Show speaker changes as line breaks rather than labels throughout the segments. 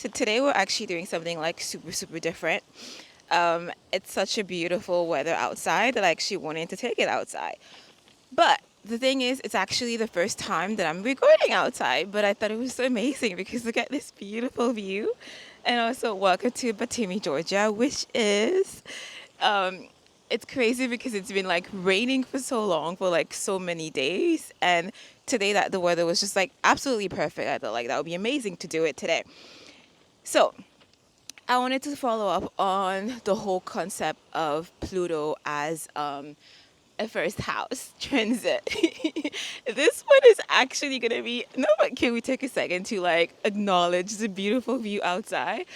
So today we're actually doing something like super, super different. It's such a beautiful weather outside that I actually wanted to take it outside. But the thing is, it's actually the first time that I'm recording outside, but I thought it was so amazing because look at this beautiful view. And also, welcome to Batumi, Georgia, which is, um, it's crazy because it's been like raining for so long, for like so many days. And today, that the weather was just like absolutely perfect. I thought like that would be amazing to do it today. So, I wanted to follow up on the whole concept of Pluto as a first house transit. This one is actually gonna be no, but can we take a second to like acknowledge the beautiful view outside?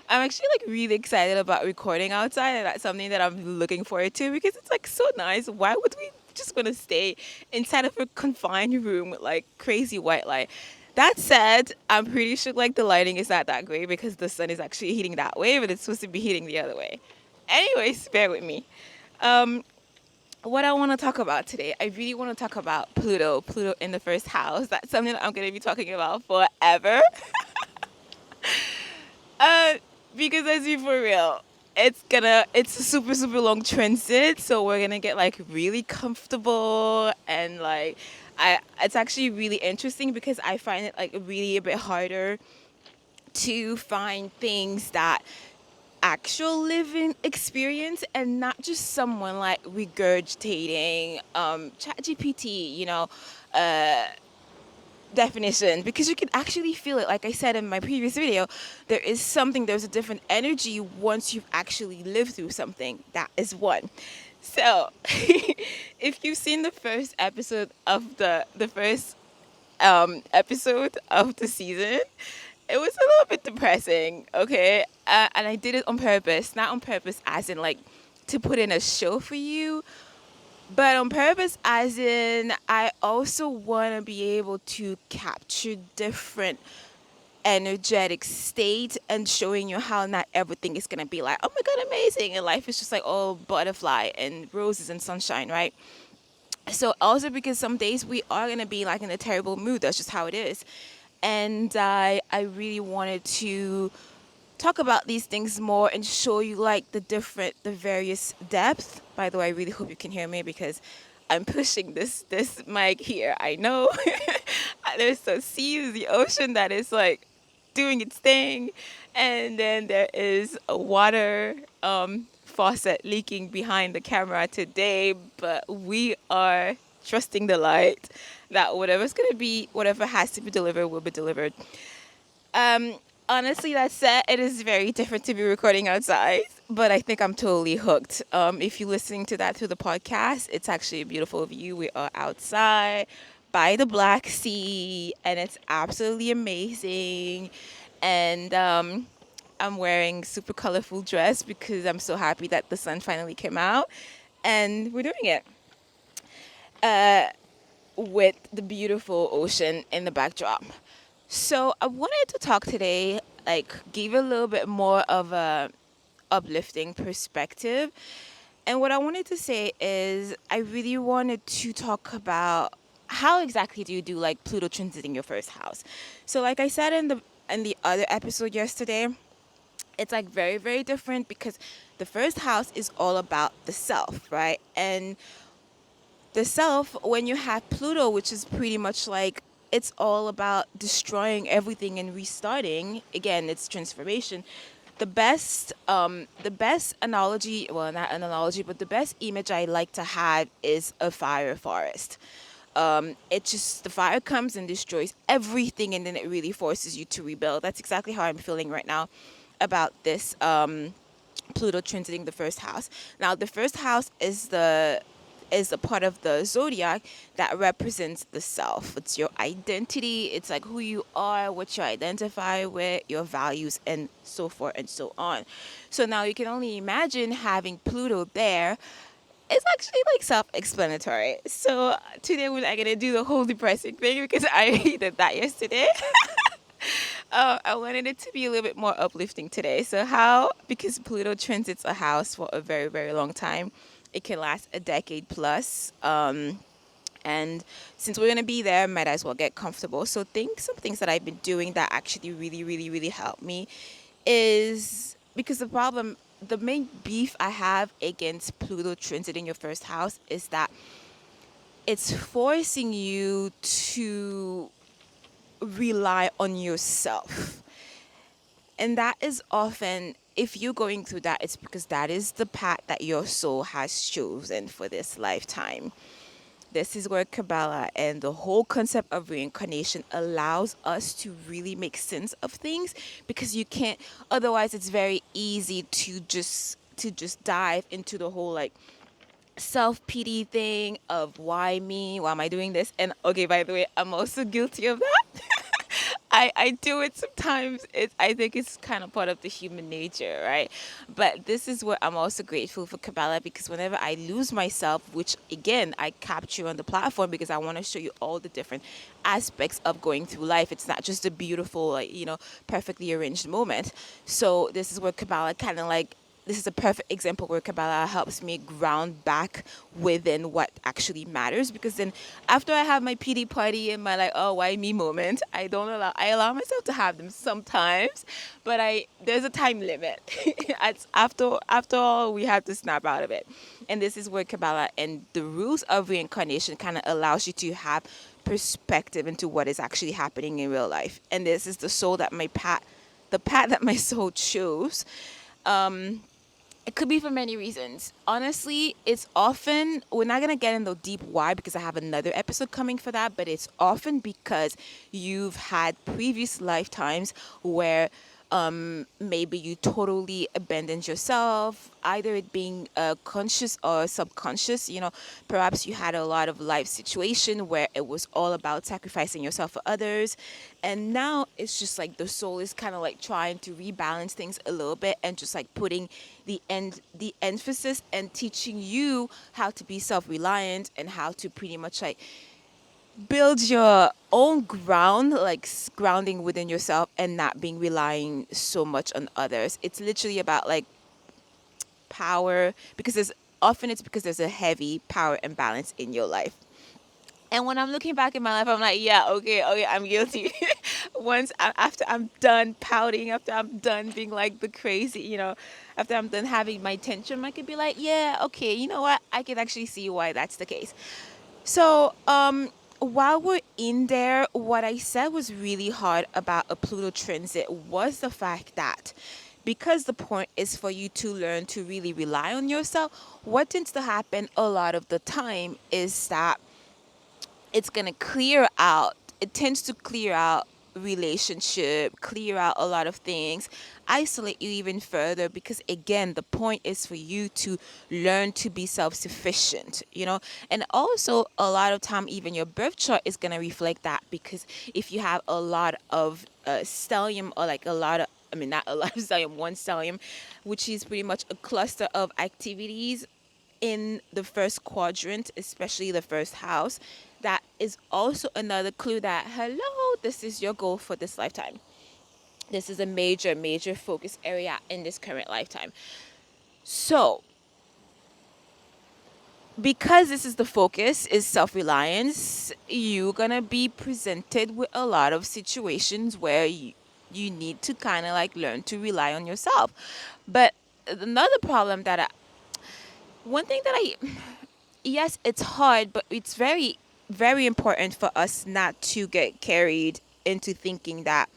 I'm actually like really excited about recording outside, and that's something that I'm looking forward to because it's like so nice. Why would we just want to stay inside of a confined room with like crazy white light? That said, I'm pretty sure like the lighting is not that great because the sun is actually hitting that way, but it's supposed to be hitting the other way. Anyways, bear with me. Um, what I want to talk about today, I really want to talk about Pluto, Pluto in the first house. That's something that I'm going to be talking about forever. Uh, because let's be for real, it's a super, super long transit. So we're going to get like really comfortable and like, it's actually really interesting because I find it like really a bit harder to find things that actual living experience and not just someone like regurgitating ChatGPT, uh, definition, because you can actually feel it. Like I said in my previous video, there's a different energy once you've actually lived through something. That is one. So, if you've seen the first episode of the first episode of the season, it was a little bit depressing, okay? And I did it on purpose, not on purpose as in like to put in a show for you, but on purpose as in I also want to be able to capture different energetic state and showing you how not everything is going to be like, oh my God, amazing. And life is just like all butterfly and roses and sunshine, right? So also because some days we are going to be like in a terrible mood. That's just how it is. And I really wanted to talk about these things more and show you like the various depth. By the way, I really hope you can hear me because I'm pushing this mic here. I know there's the sea, the ocean that is like doing its thing, and then there is a water faucet leaking behind the camera today. But we are trusting the light that whatever's gonna be, whatever has to be delivered will be delivered. Um, Honestly, that said, it is very different to be recording outside, but I think I'm totally hooked. If you're listening to that through the podcast, it's actually a beautiful view. We are outside by the Black Sea, and it's absolutely amazing. And I'm wearing super colorful dress because I'm so happy that the sun finally came out, and we're doing it. With the beautiful ocean in the backdrop. So I wanted to talk today, like give a little bit more of a uplifting perspective. And what I wanted to say is I really wanted to talk about how exactly do you do like Pluto transiting your first house. So like I said in the other episode yesterday, it's like very, very different because the first house is all about the self, right? And the self, when you have Pluto, which is pretty much like it's all about destroying everything and restarting. Again, it's transformation. The best analogy, well, not an analogy, but the best image I like to have is a fire forest. It just the fire comes and destroys everything, and then it really forces you to rebuild. That's exactly how I'm feeling right now about this Pluto transiting the first house. Now, the first house is a part of the zodiac that represents the self. It's your identity. It's like who you are, what you identify with, your values, and so forth and so on. So now you can only imagine having Pluto there. It's actually like self-explanatory. So today we're not gonna do the whole depressing thing because I did that yesterday. I wanted it to be a little bit more uplifting today. So how, because Pluto transits a house for a very, very long time, it can last a decade plus. And since we're gonna be there, might as well get comfortable. So some things that I've been doing that actually really, really, really help me is because the main beef I have against Pluto transit in your first house is that it's forcing you to rely on yourself. And that is often, if you're going through that, it's because that is the path that your soul has chosen for this lifetime. This is where Kabbalah and the whole concept of reincarnation allows us to really make sense of things, because you can't, otherwise it's very easy to just dive into the whole like self-pity thing of why me, why am I doing this? And okay, by the way, I'm also guilty of that. I do it sometimes. I think it's kind of part of the human nature, right? But this is where I'm also grateful for Kabbalah, because whenever I lose myself, which again I capture on the platform because I want to show you all the different aspects of going through life. It's not just a beautiful, like, perfectly arranged moment. So this is where Kabbalah kind of like, this is a perfect example where Kabbalah helps me ground back within what actually matters. Because then, after I have my PD party and my like, oh, why me moment, I allow myself to have them sometimes, but there's a time limit. After all, we have to snap out of it. And this is where Kabbalah and the rules of reincarnation kind of allows you to have perspective into what is actually happening in real life. And this is the path that my soul chose. It could be for many reasons. Honestly, it's often, we're not going to get into deep why because I have another episode coming for that, but it's often because you've had previous lifetimes where maybe you totally abandoned yourself, either it being conscious or subconscious. Perhaps you had a lot of life situation where it was all about sacrificing yourself for others, and now it's just like the soul is kind of like trying to rebalance things a little bit and just like putting the emphasis and teaching you how to be self-reliant and how to pretty much like build your own ground, like grounding within yourself and not being relying so much on others. It's literally about like power, because it's because there's a heavy power imbalance in your life. And when I'm looking back in my life, I'm like, yeah, okay, I'm guilty. After I'm done pouting, after I'm done being like the crazy, after I'm done having my tantrum, I could be like, yeah, okay, you know what? I can actually see why that's the case. So, while we're in there, what I said was really hard about a Pluto transit was the fact that, because the point is for you to learn to really rely on yourself, what tends to happen a lot of the time is that it's going to clear out, it tends to clear out relationship, clear out a lot of things, isolate you even further, because again, the point is for you to learn to be self-sufficient, and also a lot of time even your birth chart is going to reflect that, because if you have a lot of stellium, or like a lot of, I mean, not a lot of stellium, one stellium, which is pretty much a cluster of activities in the first quadrant, especially the first house, that is also another clue that, hello, this is your goal for this lifetime. This is a major, major focus area in this current lifetime. So, because this is the focus, is self-reliance, you're going to be presented with a lot of situations where you need to kind of like learn to rely on yourself. But another problem one thing that yes, it's hard, but it's very, very important for us not to get carried into thinking that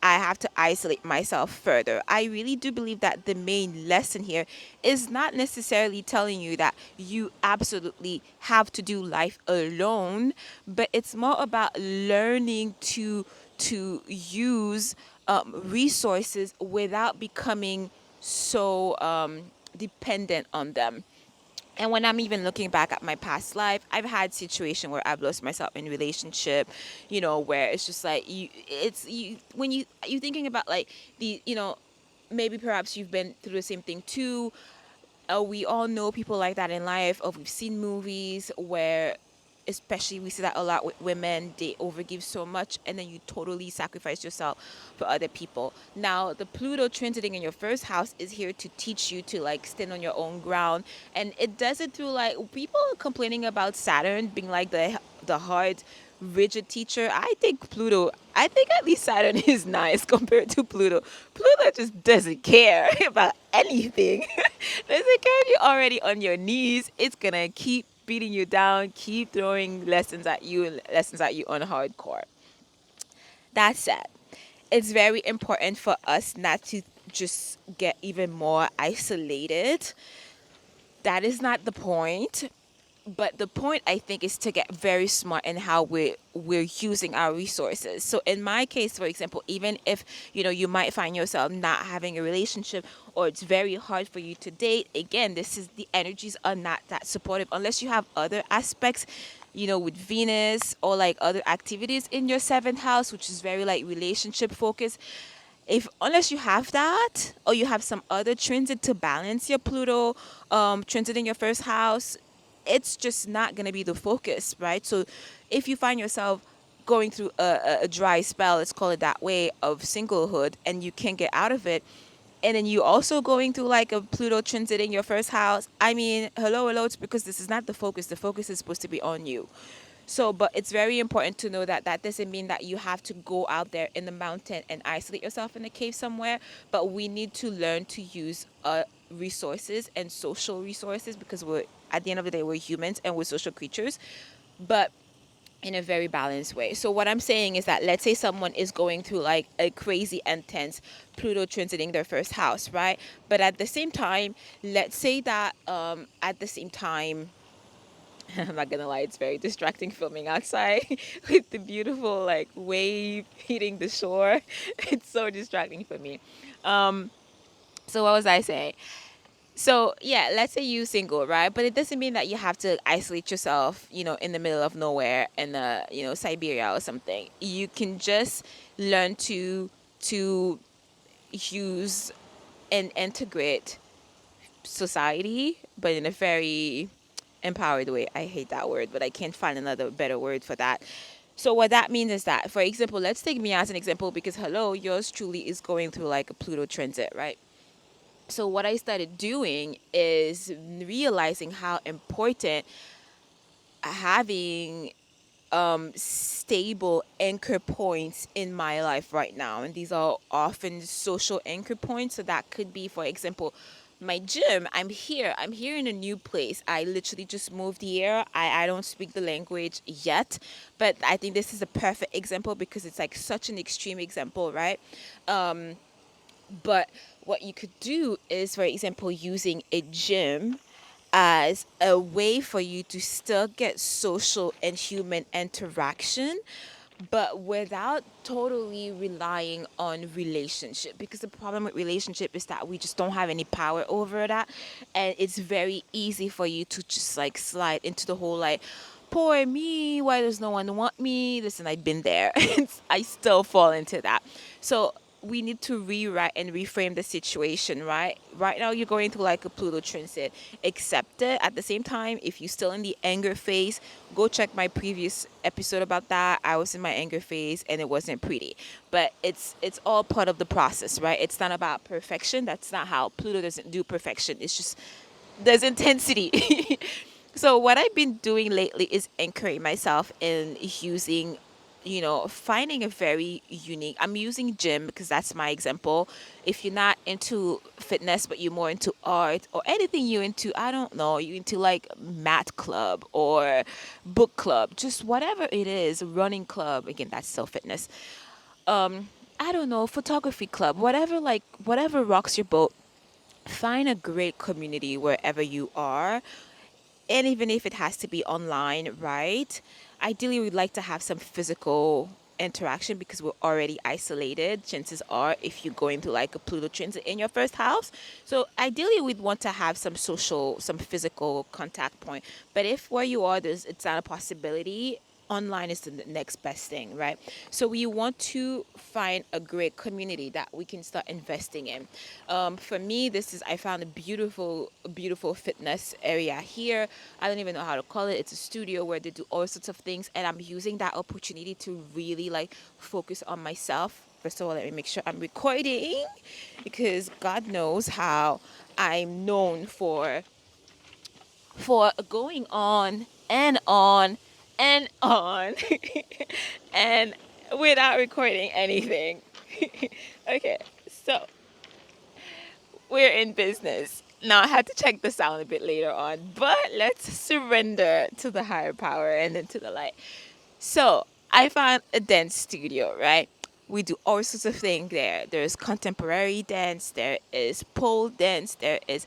I have to isolate myself further. I really do believe that the main lesson here is not necessarily telling you that you absolutely have to do life alone, but it's more about learning to use resources without becoming so dependent on them. And when I'm even looking back at my past life, I've had situation where I've lost myself in relationship, where it's just like when you thinking about like maybe perhaps you've been through the same thing too. We all know people like that in life, or we've seen movies where, especially we see that a lot with women, they overgive so much and then you totally sacrifice yourself for other people. Now the Pluto transiting in your first house is here to teach you to like stand on your own ground, and it does it through like, people are complaining about Saturn being like the hard, rigid teacher, I think at least Saturn is nice compared to Pluto. Pluto just doesn't care about anything. Doesn't care if you're already on your knees. It's gonna keep beating you down, keep throwing lessons at you on hardcore. That said, it's very important for us not to just get even more isolated. That is not the point. But the point, I think, is to get very smart in how we're using our resources. So in my case, for example, even if you might find yourself not having a relationship, or it's very hard for you to date, again, this is the energies are not that supportive unless you have other aspects, with Venus or like other activities in your seventh house, which is very like relationship focused. If unless you have that, or you have some other transit to balance your Pluto transit in your first house, it's just not going to be the focus, right? So if you find yourself going through a dry spell, let's call it that way, of singlehood, and you can't get out of it, and then you also going through like a Pluto transit in your first house, I mean, hello, it's because this is not the focus. The focus is supposed to be on you. So, but it's very important to know that that doesn't mean that you have to go out there in the mountain and isolate yourself in a cave somewhere. But we need to learn to use resources and social resources, because we're, at the end of the day, we're humans and we're social creatures, but in a very balanced way. So what I'm saying is that, let's say someone is going through like a crazy intense Pluto transiting their first house, right? But at the same time, let's say that at the same time, I'm not gonna lie, it's very distracting filming outside with the beautiful like wave hitting the shore. It's so distracting for me. Um, so what was I saying? So yeah, let's say you single, right? But it doesn't mean that you have to isolate yourself, in the middle of nowhere in Siberia or something. You can just learn to use and integrate society, but in a very empowered way. I hate that word, but I can't find another better word for that. So what that means is that, for example, let's take me as an example, because hello, yours truly is going through like a Pluto transit, right? So what I started doing is realizing how important having stable anchor points in my life right now, and these are often social anchor points. So that could be, for example, my gym. I'm here in a new place. I literally just moved here. I don't speak the language yet, but I think this is a perfect example because it's like such an extreme example, right? But what you could do is, for example, using a gym as a way for you to still get social and human interaction, but without totally relying on relationship. Because the problem with relationship is that we just don't have any power over that, and it's very easy for you to just like slide into the whole like, poor me, why does no one want me? Listen, I've been there. I still fall into that. So we need to rewrite and reframe the situation, right? Right now you're going through like a Pluto transit. Accept it. At the same time, if you're still in the anger phase, go check my previous episode about that. I was in my anger phase and it wasn't pretty. But it's all part of the process, right? It's not about perfection. That's not how Pluto doesn't do perfection. It's just there's intensity. So what I've been doing lately is anchoring myself in using, finding a very unique. I'm using gym because that's my example. If you're not into fitness, but you're more into art or anything you're into, I don't know, you into like math club or book club, just whatever it is, running club. Again, that's still fitness. I don't know, photography club, whatever rocks your boat. Find a great community wherever you are, and even if it has to be online, right? Ideally, we'd like to have some physical interaction because we're already isolated. Chances are, if you're going through like a Pluto transit in your first house, so ideally, we'd want to have some physical contact point. But if where you are, it's not a possibility, online is the next best thing, right? So we want to find a great community that we can start investing in. For me, I found a beautiful fitness area here. I don't even know how to call it. It's a studio where they do all sorts of things, and I'm using that opportunity to really like focus on myself. First of all, let me make sure I'm recording, because God knows how I'm known for going on and on and on and without recording anything. Okay, so we're in business. Now I had to check the sound a bit later on, but let's surrender to the higher power and then to the light. So I found a dance studio, right? We do all sorts of things there. There's contemporary dance, there is pole dance, there is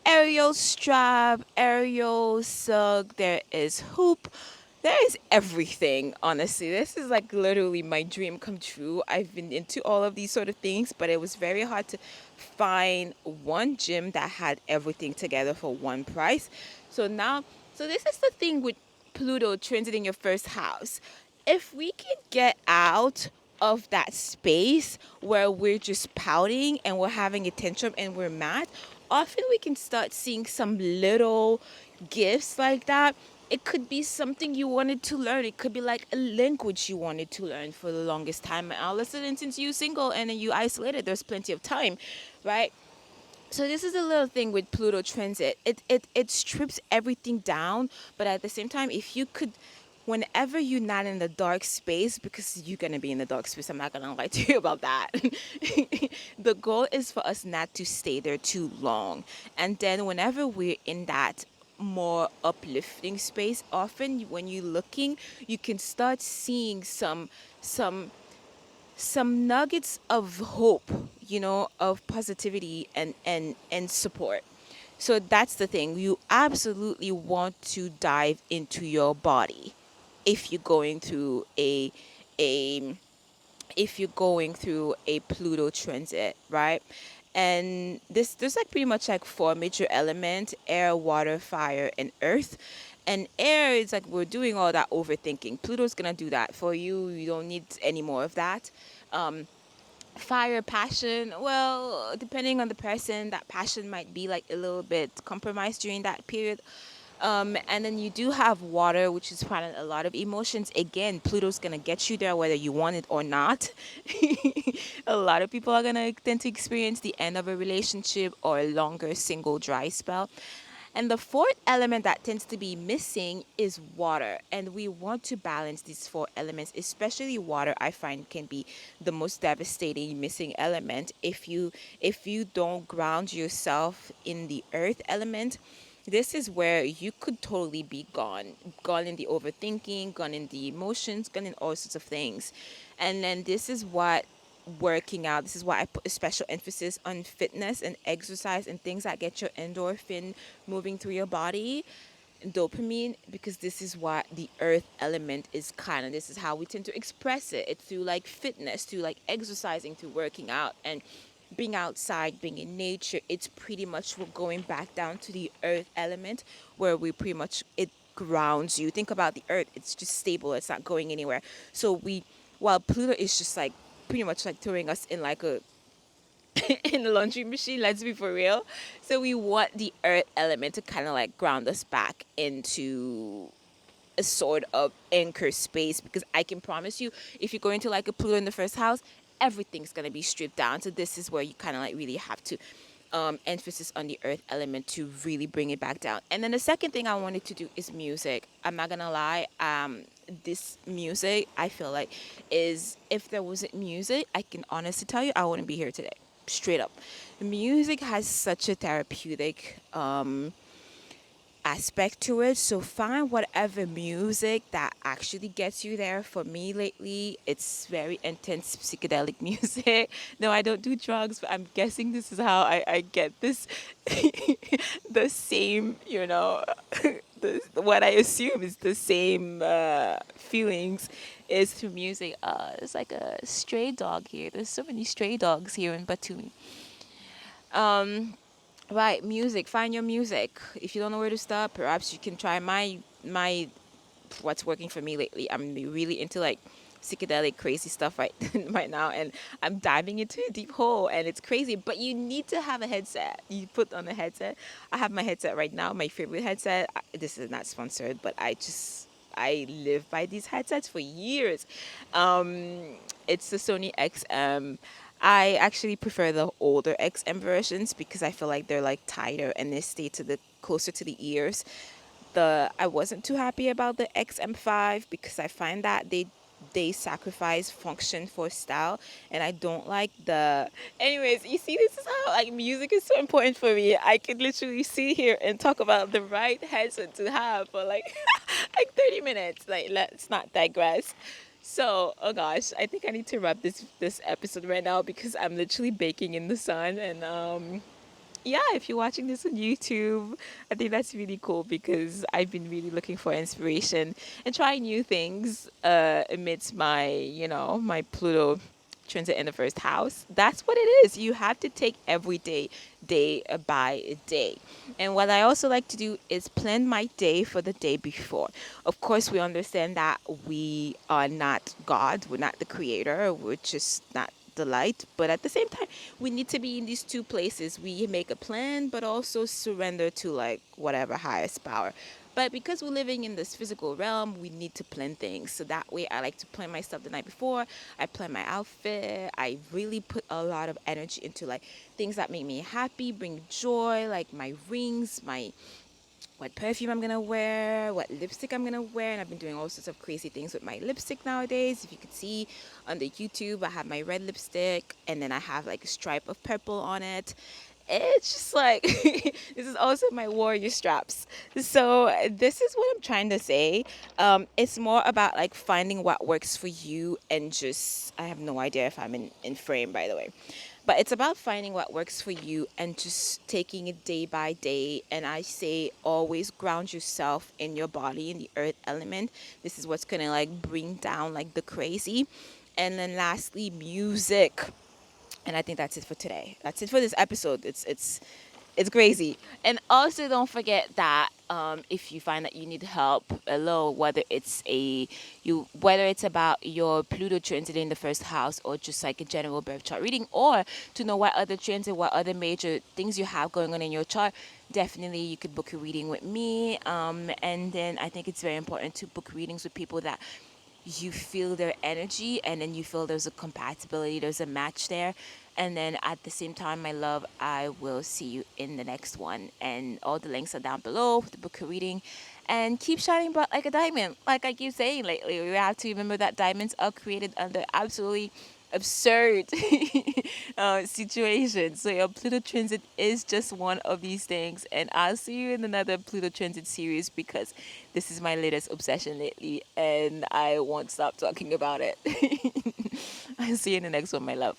aerial strap, aerial sug, there is hoop. There is everything, honestly. This is like literally my dream come true. I've been into all of these sort of things, but it was very hard to find one gym that had everything together for one price. So now, so this is the thing with Pluto transiting your first house. If we can get out of that space where we're just pouting and we're having a tantrum and we're mad, often we can start seeing some little gifts like that. It could be something you wanted to learn. It could be like a language you wanted to learn for the longest time. And all of a sudden, since you're single and then you isolated, there's plenty of time, right? So this is a little thing with Pluto transit. It strips everything down, but at the same time, if you could, whenever you're not in the dark space, because you're gonna be in the dark space, I'm not gonna lie to you about that. The goal is for us not to stay there too long, and then whenever we're in that more uplifting space, often when you're looking, you can start seeing some some nuggets of hope, of positivity and support. So that's the thing. You absolutely want to dive into your body if you're going through a if you're going through a Pluto transit, right? And this there's like pretty much like four major elements: air, water, fire, and earth. And air is like we're doing all that overthinking. Pluto's gonna do that for you. You don't need any more of that. Fire, passion, well, depending on the person, that passion might be like a little bit compromised during that period. And then you do have water, which is kind of a lot of emotions. Again, Pluto's gonna get you there whether you want it or not. A lot of people are gonna tend to experience the end of a relationship or a longer single dry spell. And the fourth element that tends to be missing is water. And we want to balance these four elements, especially water. I find can be the most devastating missing element if you don't ground yourself in the earth element. This is where you could totally be gone in the overthinking, gone in the emotions, gone in all sorts of things. And then this is what working out. This is why I put a special emphasis on fitness and exercise and things that get your endorphin moving through your body, dopamine, because this is what the earth element is kind of. This is how we tend to express it. It's through like fitness, through like exercising, through working out and being outside, being in nature. It's pretty much we're going back down to the earth element where we pretty much it grounds you. Think about the earth, it's just stable, it's not going anywhere. So we while Pluto is just like pretty much like throwing us in like a in the laundry machine, let's be for real. So we want the earth element to kind of like ground us back into a sort of anchor space, because I can promise you, if you're going to like a Pluto in the first house, everything's gonna be stripped down. So this is where you kind of like really have to emphasis on the earth element to really bring it back down. And then the second thing I wanted to do is music. I'm not gonna lie, this music I feel like is, if there wasn't music, I can honestly tell you I wouldn't be here today. Straight up, music has such a therapeutic aspect to it. So find whatever music that actually gets you there. For me lately, it's very intense psychedelic music. No, I don't do drugs, but I'm guessing this is how I get this the same, what I assume is the same feelings is through music. There's like a stray dog here. There's so many stray dogs here in Batumi. Right, music. Find your music. If you don't know where to start, perhaps you can try my what's working for me lately. I'm really into like psychedelic crazy stuff right right now, and I'm diving into a deep hole and it's crazy, but you need to have a headset. You put on a headset. I have my headset right now, my favorite headset. This is not sponsored, but I live by these headsets for years. It's the Sony XM. I actually prefer the older XM versions because I feel like they're like tighter and they stay to the closer to the ears. I wasn't too happy about the XM5 because I find that they sacrifice function for style, and I don't like the. Anyways, you see, this is how like music is so important for me. I could literally sit here and talk about the right headset to have for like like 30 minutes. Like, let's not digress. So, oh gosh, I think I need to wrap this episode right now because I'm literally baking in the sun. And yeah, if you're watching this on YouTube, I think that's really cool because I've been really looking for inspiration and trying new things amidst my, my Pluto transit in the first house. That's what it is. You have to take every day by day. And what I also like to do is plan my day for the day before. Of course, we understand that we are not God, we're not the creator, we're just not the light, but at the same time we need to be in these two places. We make a plan but also surrender to like whatever highest power. But because we're living in this physical realm, we need to plan things. So that way, I like to plan my stuff the night before. I plan my outfit. I really put a lot of energy into like things that make me happy, bring joy, like my rings, my what perfume I'm gonna wear, what lipstick I'm gonna wear, and I've been doing all sorts of crazy things with my lipstick nowadays. If you could see on the YouTube, I have my red lipstick, and then I have like a stripe of purple on it. It's just like this is also my warrior straps. So this is what I'm trying to say. It's more about like finding what works for you and just I have no idea if I'm in frame by the way. But it's about finding what works for you and just taking it day by day. And I say always ground yourself in your body, in the earth element. This is what's gonna like bring down like the crazy. And then lastly, music. And I think that's it for today. That's it for this episode. It's crazy. And also don't forget that if you find that you need help, hello, whether it's about your Pluto transit in the first house or just like a general birth chart reading, or to know what other transit, what other major things you have going on in your chart, definitely you could book a reading with me. And then I think it's very important to book readings with people that you feel their energy and then you feel there's a compatibility, there's a match there. And then at the same time, my love, I will see you in the next one. And all the links are down below for the book reading. And keep shining bright like a diamond. Like I keep saying lately, we have to remember that diamonds are created under absolutely absurd situations. So your Pluto transit is just one of these things. And I'll see you in another Pluto transit series because this is my latest obsession lately and I won't stop talking about it. I'll see you in the next one, my love.